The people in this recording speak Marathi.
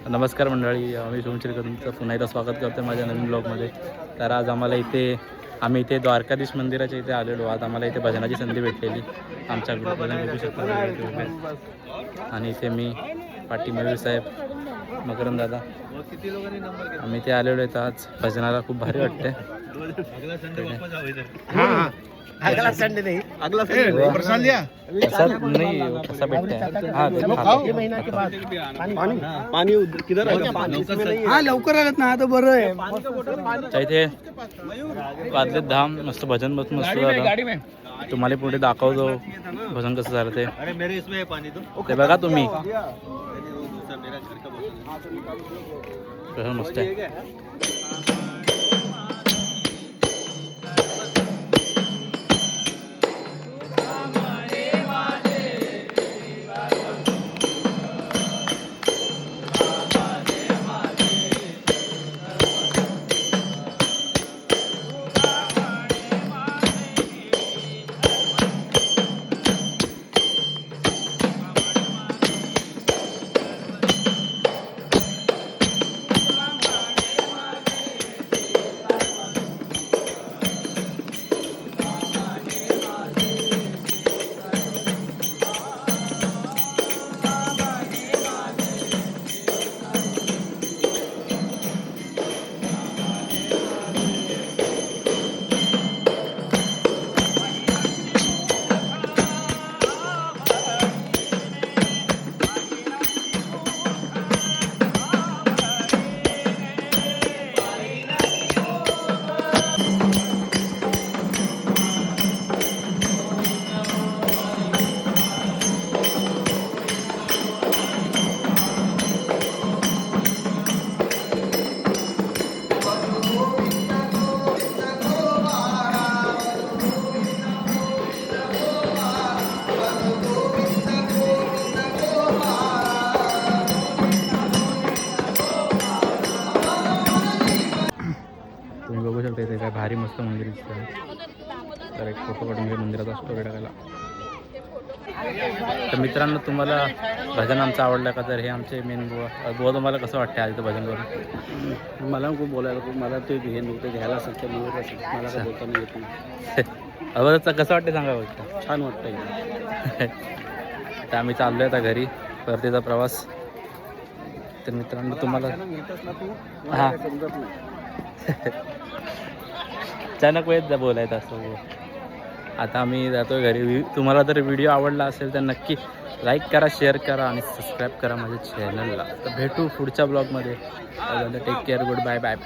नमस्कार मंडळी, मी सोमश्री तुमचं पुन्हा एकदा स्वागत करतो माझ्या नवीन ब्लॉगमध्ये. तर आज आम्ही इथे द्वारकाधीश मंदिराच्या इथे आलेलो. आज आम्हाला इथे भजनाची संधी भेटलेली आमच्या ग्रुपमध्ये बघू शकता. आणि इथे मी पाटी मयूर साहेब, मकरंद दादा, आम्ही इथे आलेलो आहेत. आज भजनाला खूप भारी वाटते. अगला संडे नहीं, अगला संडे प्रसाद लिया नहीं कसा भेटते. पानी किधर हाँ लवकर आगत ना आता बरं आहे. इथे वाजले धाम मस्त भजन मस्त झालं. तुम्हाला पुढे दाखवतो भजन कसं झालं ते. अरे मेरे इसमें है पानी ते बघा तुम्ही मेरा घर का बोतल कसं मस्त आहे. तुम्ही बघू शकता इथे काय भारी मस्त मंदिर दिसतं. तर एक फोटो काढून घे मंदिराचा स्टोरी टाकायला. तर मित्रांनो, तुम्हाला भजन आमचं आवडलं का? तर हे आमचे मेन बुवा तुम्हाला कसं वाटतं आज इथं भजन करून? मला खूप बोलायला खूप मला ते हे नव्हतं घ्यायला असेल तर मला काय बोलता नाही येत नाही. अगोदरचं कसं वाटतं सांगा बघता. छान वाटतं. तर आम्ही चाललो आहे आता घरी, परतीचा प्रवास. तर मित्रांनो तुम्हाला हां समजत नाही. अचानक वेळेत बोलायचं असं. आता आम्ही जातो घरी. तुम्हाला जर व्हिडिओ आवडला असेल तर नक्की लाईक करा, शेअर करा आणि सबस्क्राईब करा माझ्या चॅनलला. तर भेटू पुढच्या ब्लॉगमध्ये. Take care, good bye bye.